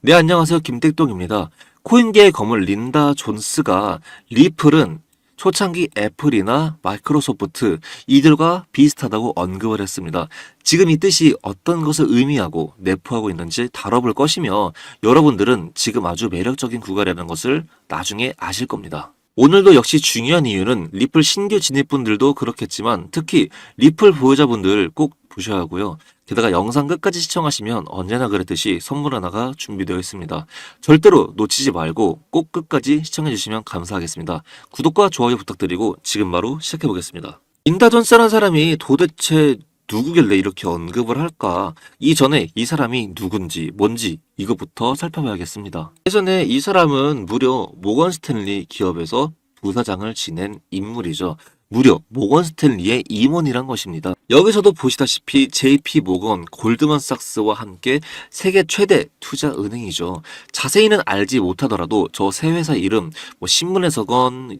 네, 안녕하세요. 김택동입니다. 코인계의 거물 린다 존스가 리플은 초창기 애플이나 마이크로소프트 이들과 비슷하다고 언급을 했습니다. 지금 이 뜻이 어떤 것을 의미하고 내포하고 있는지 다뤄볼 것이며 여러분들은 지금 아주 매력적인 구간이라는 것을 나중에 아실 겁니다. 오늘도 역시 중요한 이유는 리플 신규 진입분들도 그렇겠지만 특히 리플 보유자분들 꼭 보셔야 하고요. 게다가 영상 끝까지 시청하시면 언제나 그랬듯이 선물 하나가 준비되어 있습니다. 절대로 놓치지 말고 꼭 끝까지 시청해 주시면 감사하겠습니다. 구독과 좋아요 부탁드리고 지금 바로 시작해 보겠습니다. 인다존스라는 사람이 도대체 누구길래 이렇게 언급을 할까? 이전에 이 사람이 누군지 뭔지 이것부터 살펴봐야겠습니다. 예전에 이 사람은 무려 모건 스탠리 기업에서 부사장을 지낸 인물이죠. 무려 모건 스탠리의 임원이란 것입니다. 여기서도 보시다시피 JP 모건, 골드만삭스와 함께 세계 최대 투자 은행이죠. 자세히는 알지 못하더라도 저 세 회사 이름 신문에서건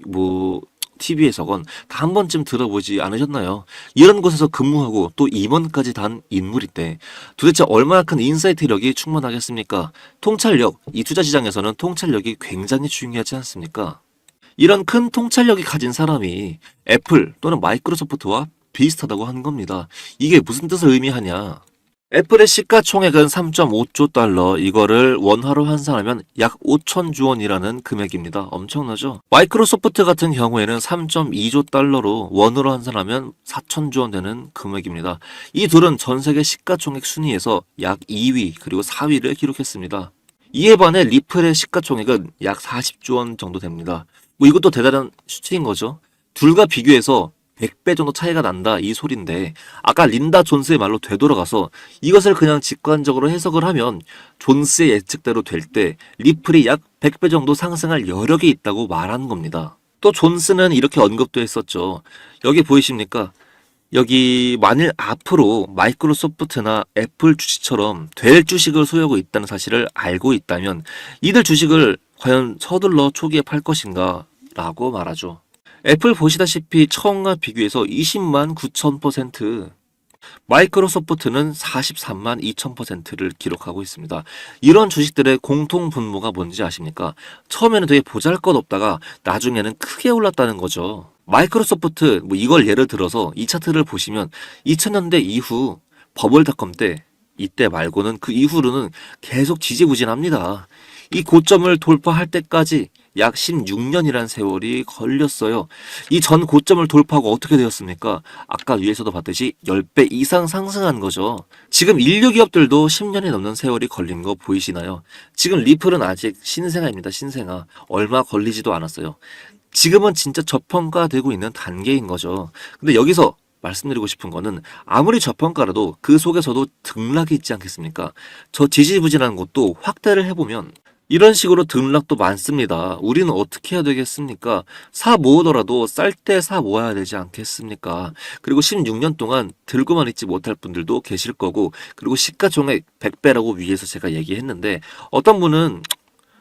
TV에서건 다 한 번쯤 들어보지 않으셨나요? 이런 곳에서 근무하고 또 임원까지 단 인물인데 도대체 얼마나 큰 인사이트력이 충만하겠습니까? 통찰력, 이 투자 시장에서는 통찰력이 굉장히 중요하지 않습니까? 이런 큰 통찰력이 가진 사람이 애플 또는 마이크로소프트와 비슷하다고 한 겁니다. 이게 무슨 뜻을 의미하냐? 애플의 시가총액은 3.5조 달러, 이거를 원화로 환산하면 약 5천조 원이라는 금액입니다. 엄청나죠? 마이크로소프트 같은 경우에는 3.2조 달러로 원으로 환산하면 4천조 원 되는 금액입니다. 이 둘은 전 세계 시가총액 순위에서 약 2위 그리고 4위를 기록했습니다. 이에 반해 리플의 시가총액은 약 40조 원 정도 됩니다. 이것도 대단한 수치인 거죠. 둘과 비교해서 100배 정도 차이가 난다 이 소린데 아까 린다 존스의 말로 되돌아가서 이것을 그냥 직관적으로 해석을 하면 존스의 예측대로 될 때 리플이 약 100배 정도 상승할 여력이 있다고 말하는 겁니다. 또 존스는 이렇게 언급도 했었죠. 여기 보이십니까? 여기 만일 앞으로 마이크로소프트나 애플 주식처럼 될 주식을 소유하고 있다는 사실을 알고 있다면 이들 주식을 과연 서둘러 초기에 팔 것인가 라고 말하죠. 애플 보시다시피 처음과 비교해서 20만 9천%, 마이크로소프트는 43만 2천%를 기록하고 있습니다. 이런 주식들의 공통 분모가 뭔지 아십니까? 처음에는 되게 보잘것없다가 나중에는 크게 올랐다는 거죠. 마이크로소프트 이걸 예를 들어서 이 차트를 보시면 2000년대 이후 버블닷컴 때 이때 말고는 그 이후로는 계속 지지부진합니다. 이 고점을 돌파할 때까지 약 16년이라는 세월이 걸렸어요. 이 전 고점을 돌파하고 어떻게 되었습니까? 아까 위에서도 봤듯이 10배 이상 상승한 거죠. 지금 인류 기업들도 10년이 넘는 세월이 걸린 거 보이시나요? 지금 리플은 아직 신생아입니다. 신생아. 얼마 걸리지도 않았어요. 지금은 진짜 저평가되고 있는 단계인 거죠. 근데 여기서 말씀드리고 싶은 거는 아무리 저평가라도 그 속에서도 등락이 있지 않겠습니까? 저 지지부진한 것도 확대를 해보면 이런 식으로 등락도 많습니다. 우리는 어떻게 해야 되겠습니까? 사 모으더라도 쌀 때 사 모아야 되지 않겠습니까? 그리고 16년 동안 들고만 있지 못할 분들도 계실 거고, 그리고 시가총액 100배라고 위에서 제가 얘기했는데 어떤 분은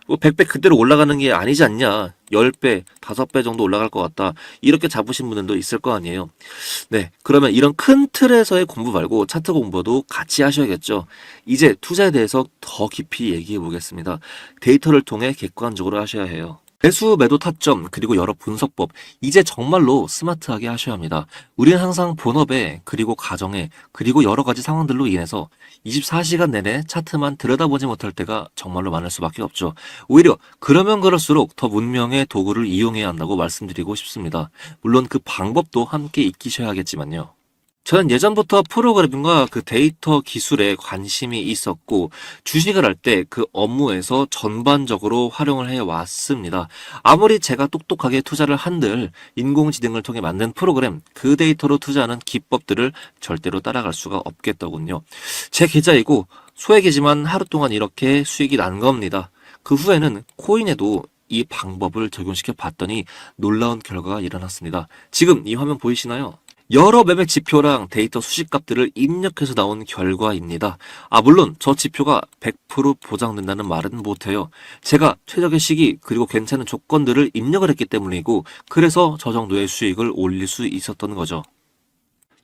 100배 그대로 올라가는 게 아니지 않냐, 10배, 5배 정도 올라갈 것 같다, 이렇게 잡으신 분들도 있을 거 아니에요. 네, 그러면 이런 큰 틀에서의 공부 말고 차트 공부도 같이 하셔야겠죠. 이제 투자에 대해서 더 깊이 얘기해 보겠습니다. 데이터를 통해 객관적으로 하셔야 해요. 매수 매도 타점 그리고 여러 분석법, 이제 정말로 스마트하게 하셔야 합니다. 우리는 항상 본업에 그리고 가정에 그리고 여러 가지 상황들로 인해서 24시간 내내 차트만 들여다보지 못할 때가 정말로 많을 수밖에 없죠. 오히려 그러면 그럴수록 더 문명의 도구를 이용해야 한다고 말씀드리고 싶습니다. 물론 그 방법도 함께 익히셔야겠지만요. 저는 예전부터 프로그래밍과 그 데이터 기술에 관심이 있었고 주식을 할 때 그 업무에서 전반적으로 활용을 해왔습니다. 아무리 제가 똑똑하게 투자를 한들 인공지능을 통해 만든 프로그램, 그 데이터로 투자하는 기법들을 절대로 따라갈 수가 없겠더군요. 제 계좌이고 소액이지만 하루 동안 이렇게 수익이 난 겁니다. 그 후에는 코인에도 이 방법을 적용시켜 봤더니 놀라운 결과가 일어났습니다. 지금 이 화면 보이시나요? 여러 매매 지표랑 데이터 수식값들을 입력해서 나온 결과입니다. 물론 저 지표가 100% 보장된다는 말은 못해요. 제가 최적의 시기 그리고 괜찮은 조건들을 입력을 했기 때문이고, 그래서 저 정도의 수익을 올릴 수 있었던 거죠.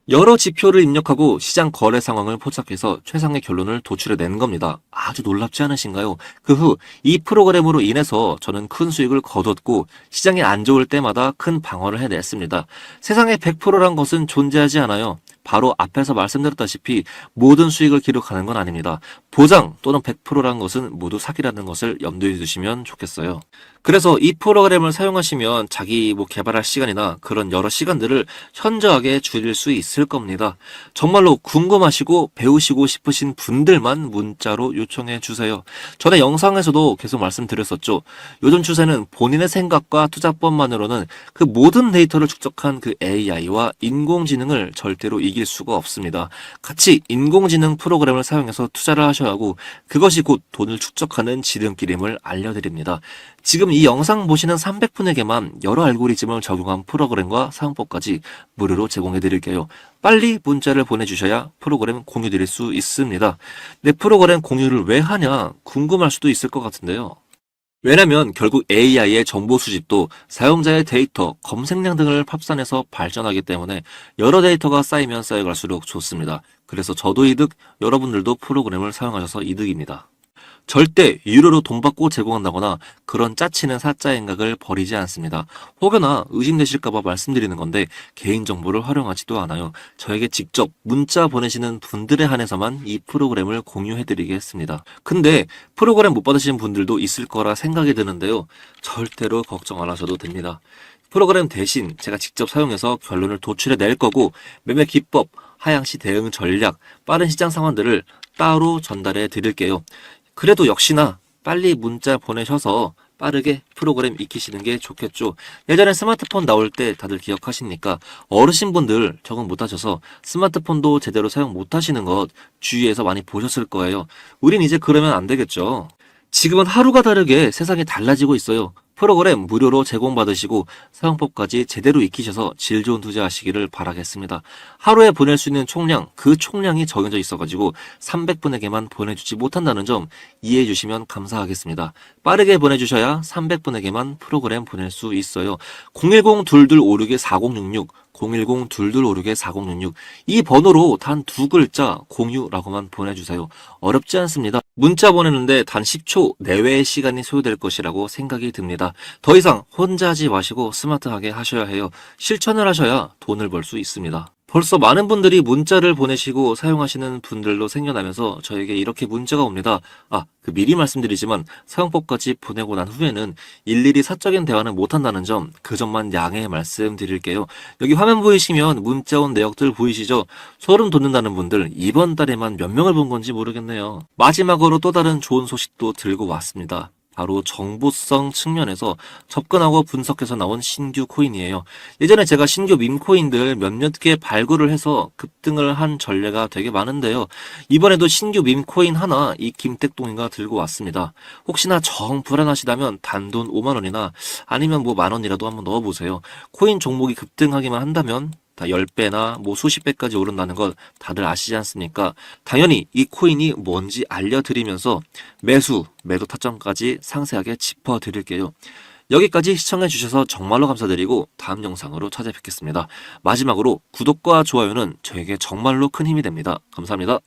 여러 지표를 입력하고 시장 거래 상황을 포착해서 최상의 결론을 도출해낸 겁니다. 아주 놀랍지 않으신가요? 그 후 이 프로그램으로 인해서 저는 큰 수익을 거뒀고 시장이 안 좋을 때마다 큰 방어를 해냈습니다. 세상에 100%란 것은 존재하지 않아요. 바로 앞에서 말씀드렸다시피 모든 수익을 기록하는 건 아닙니다. 보장 또는 100%란 것은 모두 사기라는 것을 염두에 두시면 좋겠어요. 그래서 이 프로그램을 사용하시면 자기 개발할 시간이나 그런 여러 시간들을 현저하게 줄일 수 있을 겁니다. 정말로 궁금하시고 배우시고 싶으신 분들만 문자로 요청해 주세요. 전에 영상에서도 계속 말씀드렸었죠. 요즘 추세는 본인의 생각과 투자법만으로는 그 모든 데이터를 축적한 그 AI와 인공지능을 절대로 이길 수가 없습니다. 같이 인공지능 프로그램을 사용해서 투자를 하셔야 하고 그것이 곧 돈을 축적하는 지름길임을 알려드립니다. 지금 이 영상 보시는 300분에게만 여러 알고리즘을 적용한 프로그램과 사용법까지 무료로 제공해 드릴게요. 빨리 문자를 보내주셔야 프로그램 공유 드릴 수 있습니다. 내 프로그램 공유를 왜 하냐 궁금할 수도 있을 것 같은데요. 왜냐면 결국 AI의 정보 수집도 사용자의 데이터, 검색량 등을 합산해서 발전하기 때문에 여러 데이터가 쌓이면 쌓여갈수록 좋습니다. 그래서 저도 이득, 여러분들도 프로그램을 사용하셔서 이득입니다. 절대 유료로 돈 받고 제공한다거나 그런 짜치는 사자 행각을 벌이지 않습니다. 혹여나 의심되실까봐 말씀드리는 건데 개인정보를 활용하지도 않아요. 저에게 직접 문자 보내시는 분들에 한해서만 이 프로그램을 공유해드리겠습니다. 근데 프로그램 못 받으시는 분들도 있을 거라 생각이 드는데요. 절대로 걱정 안 하셔도 됩니다. 프로그램 대신 제가 직접 사용해서 결론을 도출해낼 거고 매매 기법, 하향시 대응 전략, 빠른 시장 상황들을 따로 전달해 드릴게요. 그래도 역시나 빨리 문자 보내셔서 빠르게 프로그램 익히시는 게 좋겠죠. 예전에 스마트폰 나올 때 다들 기억하십니까? 어르신분들 적응 못하셔서 스마트폰도 제대로 사용 못하시는 것 주위에서 많이 보셨을 거예요. 우린 이제 그러면 안 되겠죠. 지금은 하루가 다르게 세상이 달라지고 있어요. 프로그램 무료로 제공받으시고 사용법까지 제대로 익히셔서 질 좋은 투자하시기를 바라겠습니다. 하루에 보낼 수 있는 총량, 그 총량이 정해져 있어가지고 300분에게만 보내주지 못한다는 점 이해해 주시면 감사하겠습니다. 빠르게 보내주셔야 300분에게만 프로그램 보낼 수 있어요. 010-2256-4066 010-2256-4066 이 번호로 단 두 글자 공유라고만 보내주세요. 어렵지 않습니다. 문자 보내는데 단 10초 내외의 시간이 소요될 것이라고 생각이 듭니다. 더 이상 혼자 하지 마시고 스마트하게 하셔야 해요. 실천을 하셔야 돈을 벌 수 있습니다. 벌써 많은 분들이 문자를 보내시고 사용하시는 분들도 생겨나면서 저에게 이렇게 문자가 옵니다. 미리 말씀드리지만 사용법까지 보내고 난 후에는 일일이 사적인 대화는 못한다는 점, 그 점만 양해 말씀드릴게요. 여기 화면 보이시면 문자 온 내역들 보이시죠? 소름 돋는다는 분들 이번 달에만 몇 명을 본 건지 모르겠네요. 마지막으로 또 다른 좋은 소식도 들고 왔습니다. 바로 정보성 측면에서 접근하고 분석해서 나온 신규 코인이에요. 예전에 제가 신규 밈코인들 몇몇 개 발굴을 해서 급등을 한 전례가 되게 많은데요. 이번에도 신규 밈코인 하나 이 김택동이가 들고 왔습니다. 혹시나 정 불안하시다면 단돈 5만 원이나 아니면 만 원이라도 한번 넣어보세요. 코인 종목이 급등하기만 한다면 다 10배나 수십 배까지 오른다는 것 다들 아시지 않습니까? 당연히 이 코인이 뭔지 알려드리면서 매수, 매도 타점까지 상세하게 짚어드릴게요. 여기까지 시청해주셔서 정말로 감사드리고 다음 영상으로 찾아뵙겠습니다. 마지막으로 구독과 좋아요는 저에게 정말로 큰 힘이 됩니다. 감사합니다.